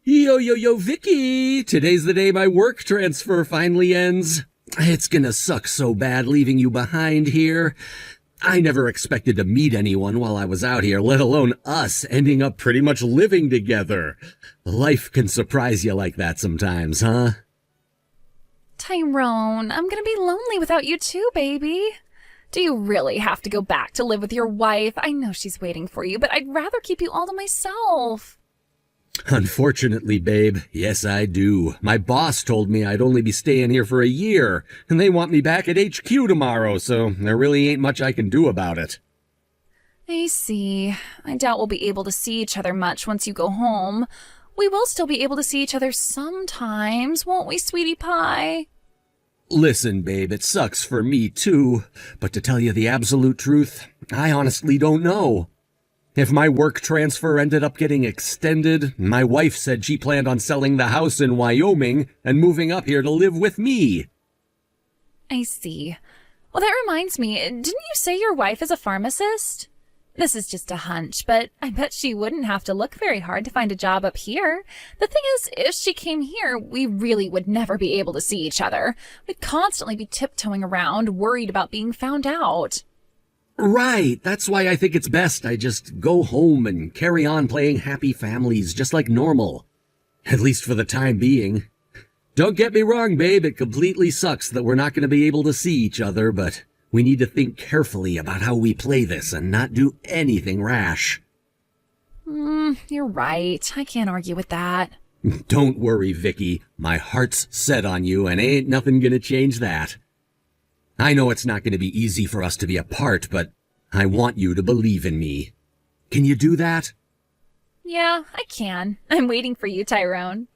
Yo, yo, yo, Vicky! Today's the day my work transfer finally ends. It's gonna suck so bad leaving you behind here. I never expected to meet anyone while I was out here, let alone us ending up pretty much living together. Life can surprise you like that sometimes, huh? Tyrone, I'm gonna be lonely without you too, baby. Do you really have to go back to live with your wife? I know she's waiting for you, but I'd rather keep you all to myself. Unfortunately, babe, yes I do. My boss told me I'd only be staying here for a year, and they want me back at HQ tomorrow, so there really ain't much I can do about it. I see. I doubt we'll be able to see each other much once you go home. We will still be able to see each other sometimes, won't we, sweetie pie? Listen, babe, it sucks for me too, but to tell you the absolute truth, I honestly don't know. If my work transfer ended up getting extended, my wife said she planned on selling the house in Wyoming and moving up here to live with me. I see. Well, that reminds me, didn't you say your wife is a pharmacist? This is just a hunch, but I bet she wouldn't have to look very hard to find a job up here. The thing is, if she came here, we really would never be able to see each other. We'd constantly be tiptoeing around, worried about being found out. Right, that's why I think it's best I just go home and carry on playing happy families just like normal. At least for the time being. Don't get me wrong, babe, it completely sucks that we're not going to be able to see each other, but we need to think carefully about how we play this and not do anything rash. You're right. I can't argue with that. Don't worry, Vicky. My heart's set on you and ain't nothing going to change that. I know it's not going to be easy for us to be apart, but I want you to believe in me. Can you do that? Yeah, I can. I'm waiting for you, Tyrone.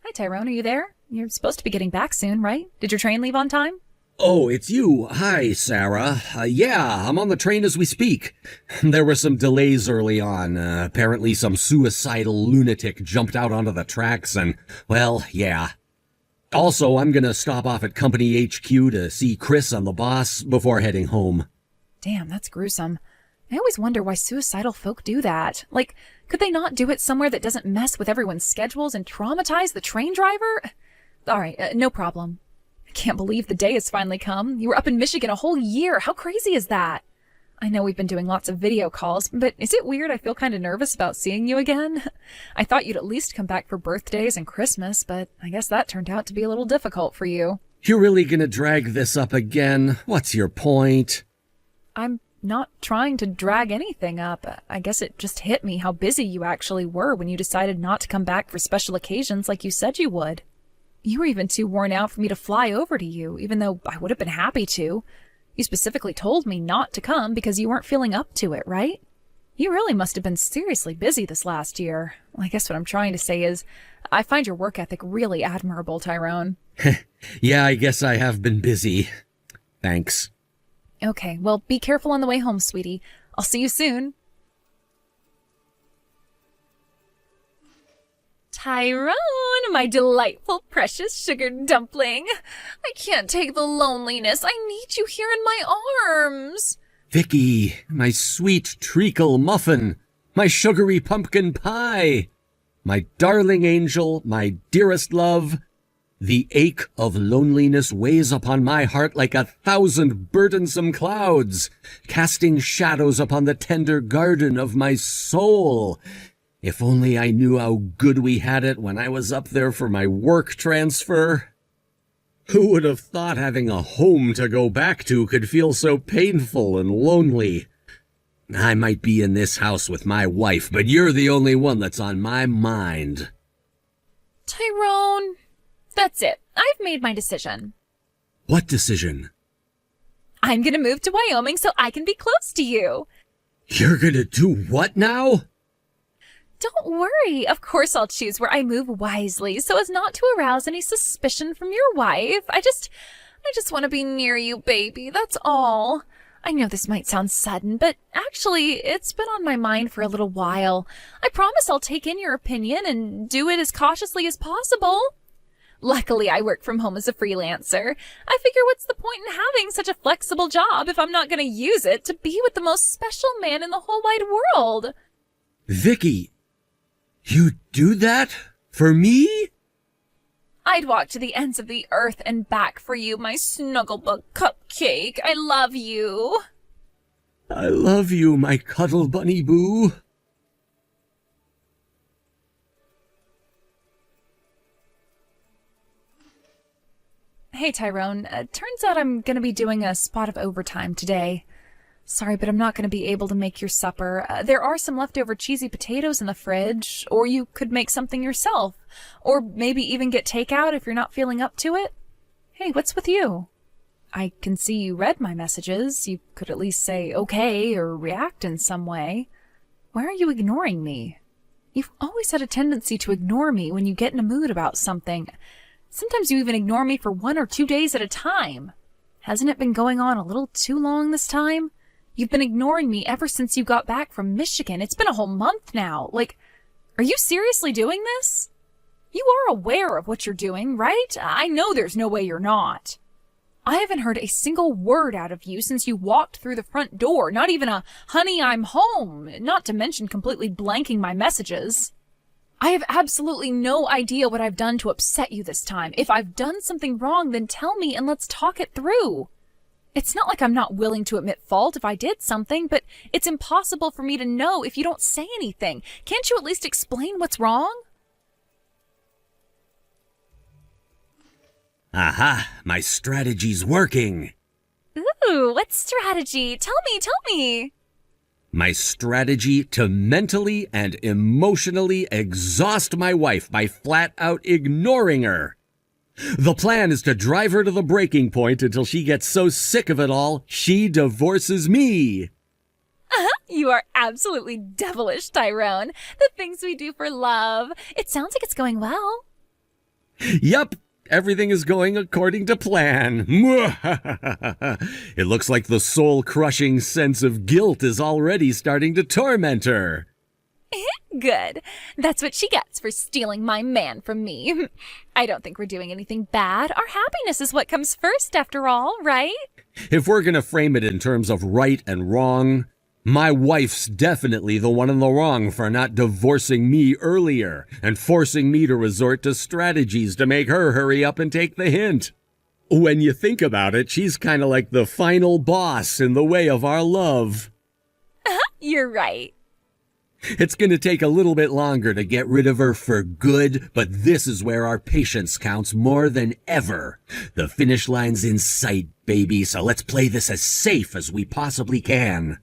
Hi, Tyrone. Are you there? You're supposed to be getting back soon, right? Did your train leave on time? Oh, it's you. Hi, Sarah. Yeah, I'm on the train as we speak. There were some delays early on. Apparently some suicidal lunatic jumped out onto the tracks and, well, yeah. Also, I'm gonna stop off at Company HQ to see Chris and the boss before heading home. Damn, that's gruesome. I always wonder why suicidal folk do that. Like, could they not do it somewhere that doesn't mess with everyone's schedules and traumatize the train driver? All right, no problem. I can't believe the day has finally come. You were up in Michigan a whole year. How crazy is that? I know we've been doing lots of video calls, but is it weird I feel kind of nervous about seeing you again? I thought you'd at least come back for birthdays and Christmas, but I guess that turned out to be a little difficult for you. You're really gonna drag this up again? What's your point? I'm not trying to drag anything up. I guess it just hit me how busy you actually were when you decided not to come back for special occasions like you said you would. You were even too worn out for me to fly over to you, even though I would have been happy to. You specifically told me not to come because you weren't feeling up to it, right? You really must have been seriously busy this last year. Well, I guess what I'm trying to say is, I find your work ethic really admirable, Tyrone. Yeah, I guess I have been busy. Thanks. Okay, well, be careful on the way home, sweetie. I'll see you soon. Tyrone, my delightful, precious sugar dumpling. I can't take the loneliness. I need you here in my arms. Vicky, my sweet treacle muffin, my sugary pumpkin pie, my darling angel, my dearest love. The ache of loneliness weighs upon my heart like 1,000 burdensome clouds, casting shadows upon the tender garden of my soul. If only I knew how good we had it when I was up there for my work transfer. Who would have thought having a home to go back to could feel so painful and lonely? I might be in this house with my wife, but you're the only one that's on my mind. Tyrone, that's it. I've made my decision. What decision? I'm gonna move to Wyoming so I can be close to you. You're gonna do what now? Don't worry. Of course I'll choose where I move wisely so as not to arouse any suspicion from your wife. I just want to be near you, baby. That's all. I know this might sound sudden, but actually it's been on my mind for a little while. I promise I'll take in your opinion and do it as cautiously as possible. Luckily, I work from home as a freelancer. I figure what's the point in having such a flexible job if I'm not going to use it to be with the most special man in the whole wide world? Vicky, you do that? For me? I'd walk to the ends of the earth and back for you, my snugglebug cupcake. I love you. I love you, my cuddle bunny boo. Hey, Tyrone. Turns out I'm going to be doing a spot of overtime today. Sorry, but I'm not going to be able to make your supper. There are some leftover cheesy potatoes in the fridge, or you could make something yourself. Or maybe even get takeout if you're not feeling up to it. Hey, what's with you? I can see you read my messages. You could at least say okay or react in some way. Why are you ignoring me? You've always had a tendency to ignore me when you get in a mood about something. Sometimes you even ignore me for 1 or 2 days at a time. Hasn't it been going on a little too long this time? You've been ignoring me ever since you got back from Michigan. It's been a whole month now. Like, are you seriously doing this? You are aware of what you're doing, right? I know there's no way you're not. I haven't heard a single word out of you since you walked through the front door. Not even a, honey, I'm home. Not to mention completely blanking my messages. I have absolutely no idea what I've done to upset you this time. If I've done something wrong, then tell me and let's talk it through. It's not like I'm not willing to admit fault if I did something, but it's impossible for me to know if you don't say anything. Can't you at least explain what's wrong? Aha, my strategy's working. Ooh, what strategy? Tell me. My strategy to mentally and emotionally exhaust my wife by flat out ignoring her. The plan is to drive her to the breaking point until she gets so sick of it all, she divorces me. You are absolutely devilish, Tyrone. The things we do for love. It sounds like it's going well. Yep, everything is going according to plan. It looks like the soul-crushing sense of guilt is already starting to torment her. Good. That's what she gets for stealing my man from me. I don't think we're doing anything bad. Our happiness is what comes first, after all, right? If we're going to frame it in terms of right and wrong, my wife's definitely the one in the wrong for not divorcing me earlier and forcing me to resort to strategies to make her hurry up and take the hint. When you think about it, she's kind of like the final boss in the way of our love. You're right. It's going to take a little bit longer to get rid of her for good, but this is where our patience counts more than ever. The finish line's in sight, baby, so let's play this as safe as we possibly can.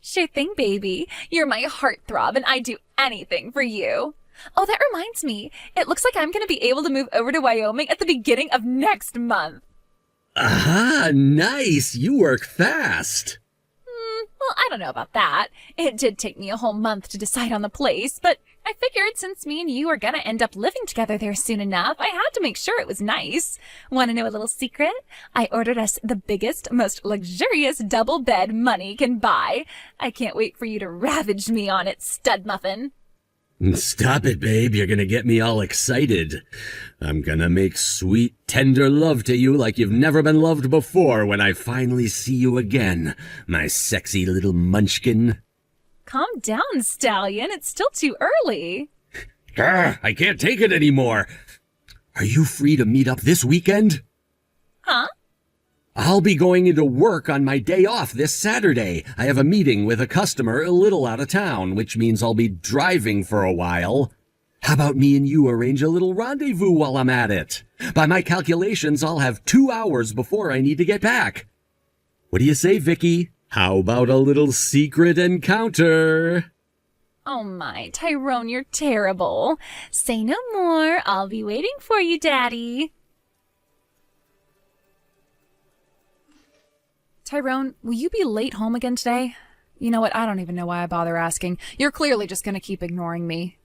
Sure thing, baby. You're my heartthrob, and I'd do anything for you. Oh, that reminds me. It looks like I'm going to be able to move over to Wyoming at the beginning of next month. Aha, nice. You work fast. Well, I don't know about that. It did take me a whole month to decide on the place, but I figured since me and you are gonna end up living together there soon enough, I had to make sure it was nice. Want to know a little secret? I ordered us the biggest, most luxurious double bed money can buy. I can't wait for you to ravage me on it, stud muffin. Stop it, babe. You're gonna get me all excited. I'm gonna make sweet, tender love to you like you've never been loved before when I finally see you again, my sexy little munchkin. Calm down, stallion. It's still too early. I can't take it anymore. Are you free to meet up this weekend? Huh? I'll be going into work on my day off this Saturday. I have a meeting with a customer a little out of town, which means I'll be driving for a while. How about me and you arrange a little rendezvous while I'm at it? By my calculations, I'll have 2 hours before I need to get back. What do you say, Vicky? How about a little secret encounter? Oh my, Tyrone, you're terrible. Say no more. I'll be waiting for you, Daddy. Tyrone, will you be late home again today? You know what? I don't even know why I bother asking. You're clearly just going to keep ignoring me.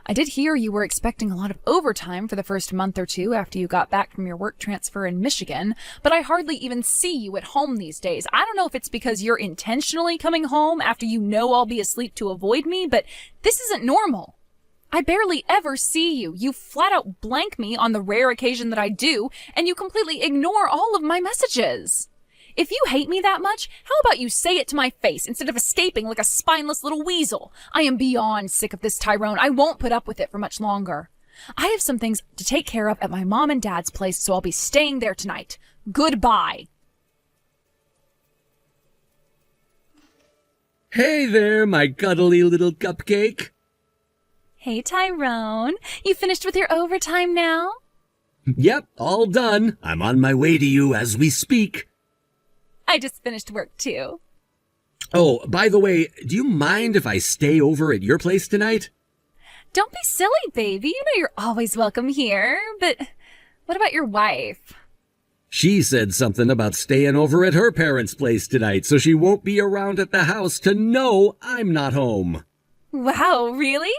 I did hear you were expecting a lot of overtime for the first month or two after you got back from your work transfer in Michigan, but I hardly even see you at home these days. I don't know if it's because you're intentionally coming home after you know I'll be asleep to avoid me, but this isn't normal. I barely ever see you. You flat out blank me on the rare occasion that I do, and you completely ignore all of my messages. If you hate me that much, how about you say it to my face instead of escaping like a spineless little weasel? I am beyond sick of this, Tyrone. I won't put up with it for much longer. I have some things to take care of at my mom and dad's place, so I'll be staying there tonight. Goodbye. Hey there, my cuddly little cupcake. Hey, Tyrone. You finished with your overtime now? Yep, all done. I'm on my way to you as we speak. I just finished work, too. Oh, by the way, do you mind if I stay over at your place tonight? Don't be silly, baby. You know you're always welcome here. But what about your wife? She said something about staying over at her parents' place tonight, so she won't be around at the house to know I'm not home. Wow, really?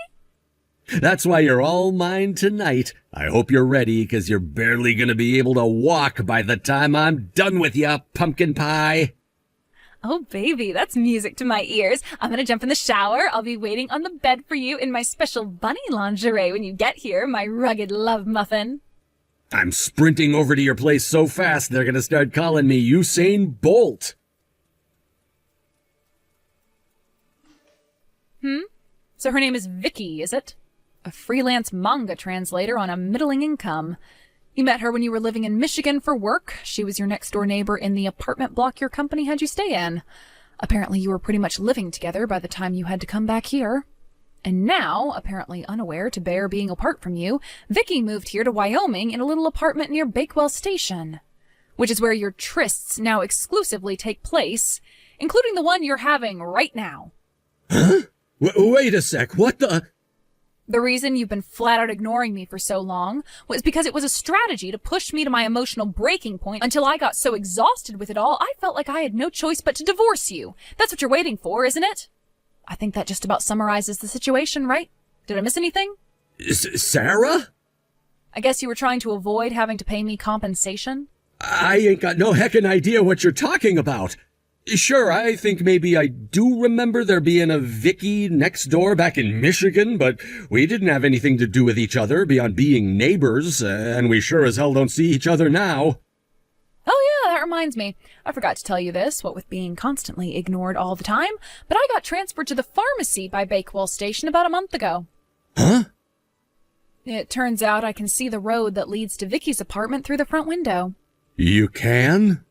That's why you're all mine tonight. I hope you're ready, 'cause you're barely gonna be able to walk by the time I'm done with ya, pumpkin pie. Oh, baby, that's music to my ears. I'm gonna jump in the shower. I'll be waiting on the bed for you in my special bunny lingerie when you get here, my rugged love muffin. I'm sprinting over to your place so fast they're gonna start calling me Usain Bolt. So her name is Vicky, is it? A freelance manga translator on a middling income. You met her when you were living in Michigan for work. She was your next door neighbor in the apartment block your company had you stay in. Apparently you were pretty much living together by the time you had to come back here. And now, apparently unaware to bear being apart from you, Vicky moved here to Wyoming in a little apartment near Bakewell Station, which is where your trysts now exclusively take place, including the one you're having right now. Huh? Wait a sec, what the... The reason you've been flat out ignoring me for so long was because it was a strategy to push me to my emotional breaking point until I got so exhausted with it all, I felt like I had no choice but to divorce you. That's what you're waiting for, isn't it? I think that just about summarizes the situation, right? Did I miss anything? Sarah? I guess you were trying to avoid having to pay me compensation? I ain't got no heckin' idea what you're talking about. Sure, I think maybe I do remember there being a Vicky next door back in Michigan, but we didn't have anything to do with each other beyond being neighbors, and we sure as hell don't see each other now. Oh yeah, that reminds me. I forgot to tell you this, what with being constantly ignored all the time, but I got transferred to the pharmacy by Bakewell Station about a month ago. Huh? It turns out I can see the road that leads to Vicky's apartment through the front window. You can?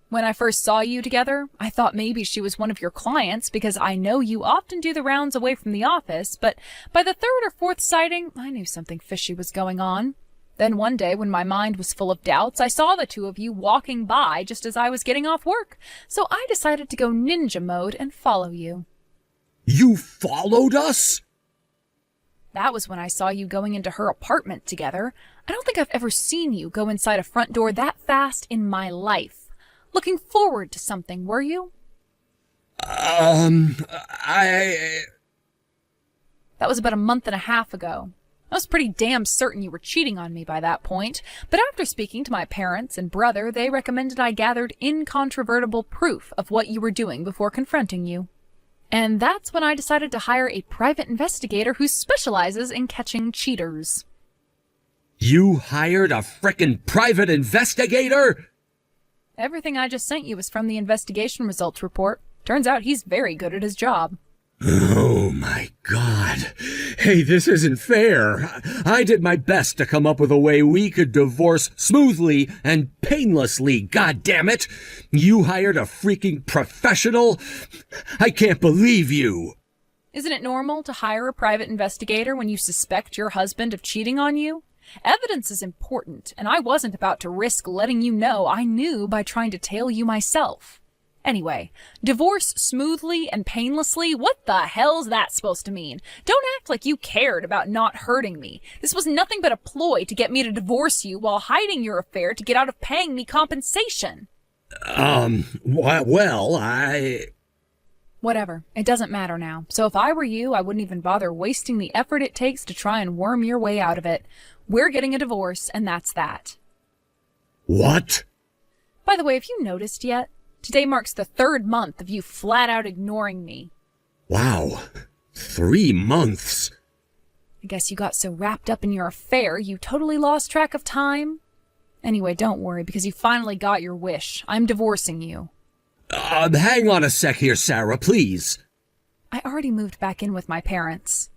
When I first saw you together, I thought maybe she was one of your clients because I know you often do the rounds away from the office, but by the third or fourth sighting, I knew something fishy was going on. Then one day, when my mind was full of doubts, I saw the two of you walking by just as I was getting off work, so I decided to go ninja mode and follow you. You followed us? That was when I saw you going into her apartment together. I don't think I've ever seen you go inside a front door that fast in my life. Looking forward to something, were you? That was about a month and a half ago. I was pretty damn certain you were cheating on me by that point, but after speaking to my parents and brother, they recommended I gathered incontrovertible proof of what you were doing before confronting you. And that's when I decided to hire a private investigator who specializes in catching cheaters. You hired a frickin' private investigator? Everything I just sent you was from the investigation results report. Turns out he's very good at his job. Oh my God. Hey, this isn't fair. I did my best to come up with a way we could divorce smoothly and painlessly, God damn it. You hired a freaking professional? I can't believe you. Isn't it normal to hire a private investigator when you suspect your husband of cheating on you? Evidence is important, and I wasn't about to risk letting you know I knew by trying to tail you myself. Anyway, divorce smoothly and painlessly? What the hell's that supposed to mean? Don't act like you cared about not hurting me. This was nothing but a ploy to get me to divorce you while hiding your affair to get out of paying me compensation. Whatever. It doesn't matter now. So if I were you, I wouldn't even bother wasting the effort it takes to try and worm your way out of it. We're getting a divorce, and that's that. What? By the way, have you noticed yet? Today marks the 3rd month of you flat out ignoring me. Wow. 3 months. I guess you got so wrapped up in your affair, you totally lost track of time. Anyway, don't worry, because you finally got your wish. I'm divorcing you. Hang on a sec here, Sarah, please. I already moved back in with my parents.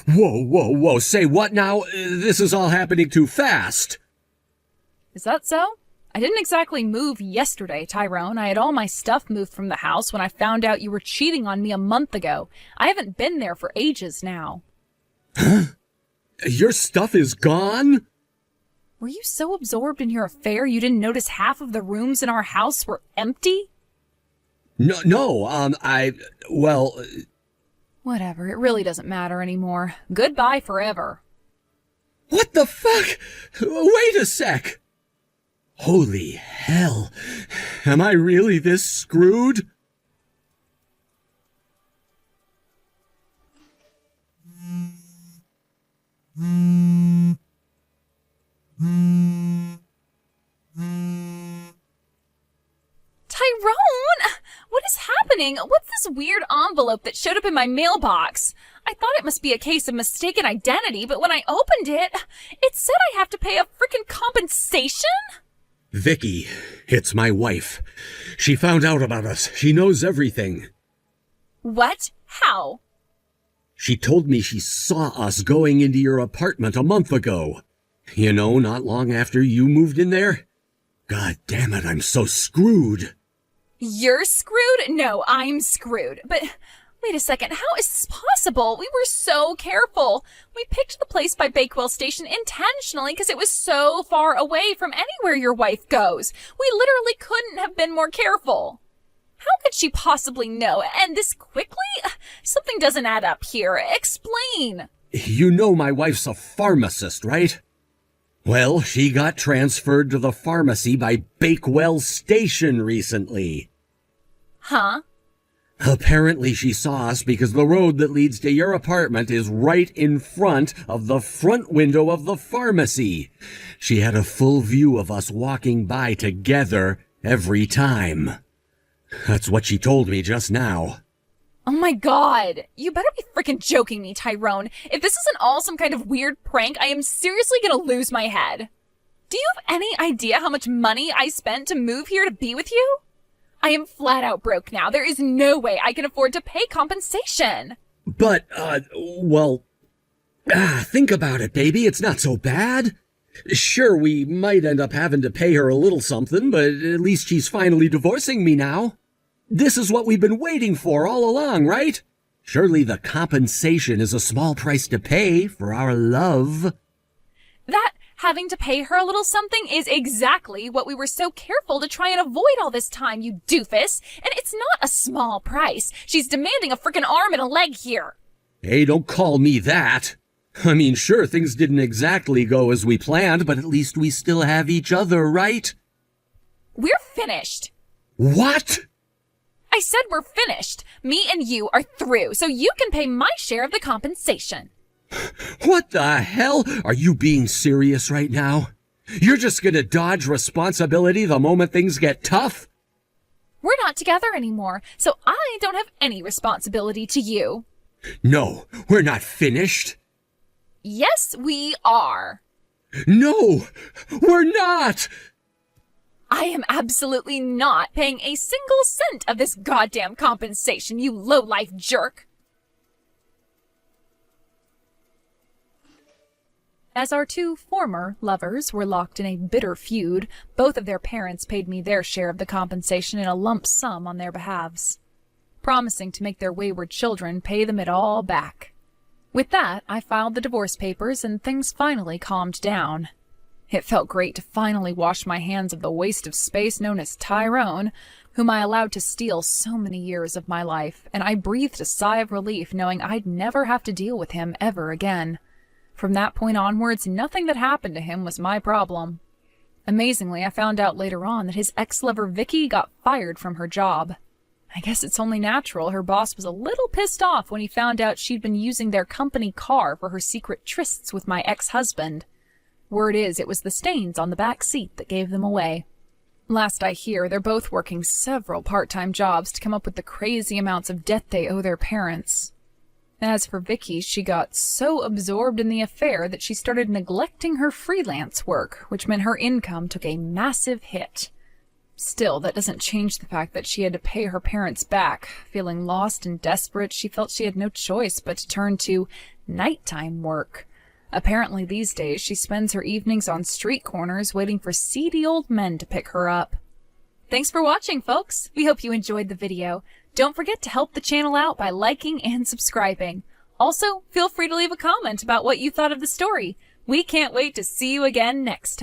Whoa, say what now? This is all happening too fast. Is that so? I didn't exactly move yesterday, Tyrone. I had all my stuff moved from the house when I found out you were cheating on me a month ago. I haven't been there for ages now. Huh? Your stuff is gone? Were you so absorbed in your affair you didn't notice half of the rooms in our house were empty? No, well... Whatever, it really doesn't matter anymore. Goodbye forever. What the fuck? Wait a sec! Holy hell. Am I really this screwed? Tyrone! What is happening? What's this weird envelope that showed up in my mailbox? I thought it must be a case of mistaken identity, but when I opened it, it said I have to pay a frickin' compensation? Vicky, it's my wife. She found out about us. She knows everything. What? How? She told me she saw us going into your apartment a month ago. You know, not long after you moved in there. God damn it, I'm so screwed. You're screwed? No, I'm screwed. But wait a second, how is this possible? We were so careful. We picked the place by Bakewell Station intentionally because it was so far away from anywhere your wife goes. We literally couldn't have been more careful. How could she possibly know? And this quickly? Something doesn't add up here. Explain. You know my wife's a pharmacist, right? Well, she got transferred to the pharmacy by Bakewell Station recently. Huh? Apparently she saw us because the road that leads to your apartment is right in front of the front window of the pharmacy. She had a full view of us walking by together every time. That's what she told me just now. Oh my god! You better be freaking joking me, Tyrone. If this isn't all some kind of weird prank, I am seriously gonna lose my head. Do you have any idea how much money I spent to move here to be with you? I am flat out broke now. There is no way I can afford to pay compensation. But, think about it, baby. It's not so bad. Sure, we might end up having to pay her a little something, but at least she's finally divorcing me now. This is what we've been waiting for all along, right? Surely the compensation is a small price to pay for our love. That having to pay her a little something is exactly what we were so careful to try and avoid all this time, you doofus. And it's not a small price. She's demanding a frickin' arm and a leg here. Hey, don't call me that. I mean, sure, things didn't exactly go as we planned, but at least we still have each other, right? We're finished. What? I said we're finished. Me and you are through, so you can pay my share of the compensation. What the hell? Are you being serious right now? You're just gonna dodge responsibility the moment things get tough? We're not together anymore, so I don't have any responsibility to you. No, we're not finished. Yes, we are. No, we're not! I am absolutely not paying a single cent of this goddamn compensation, you low-life jerk. As our two former lovers were locked in a bitter feud, both of their parents paid me their share of the compensation in a lump sum on their behalves, promising to make their wayward children pay them it all back. With that, I filed the divorce papers and things finally calmed down. It felt great to finally wash my hands of the waste of space known as Tyrone, whom I allowed to steal so many years of my life, and I breathed a sigh of relief knowing I'd never have to deal with him ever again. From that point onwards, nothing that happened to him was my problem. Amazingly, I found out later on that his ex-lover Vicky got fired from her job. I guess it's only natural her boss was a little pissed off when he found out she'd been using their company car for her secret trysts with my ex-husband. Word is, it was the stains on the back seat that gave them away. Last I hear, they're both working several part-time jobs to come up with the crazy amounts of debt they owe their parents. As for Vicky, she got so absorbed in the affair that she started neglecting her freelance work, which meant her income took a massive hit. Still, that doesn't change the fact that she had to pay her parents back. Feeling lost and desperate, she felt she had no choice but to turn to nighttime work. Apparently these days she spends her evenings on street corners waiting for seedy old men to pick her up. Thanks for watching, folks. We hope you enjoyed the video. Don't forget to help the channel out by liking and subscribing. Also, feel free to leave a comment about what you thought of the story. We can't wait to see you again next time.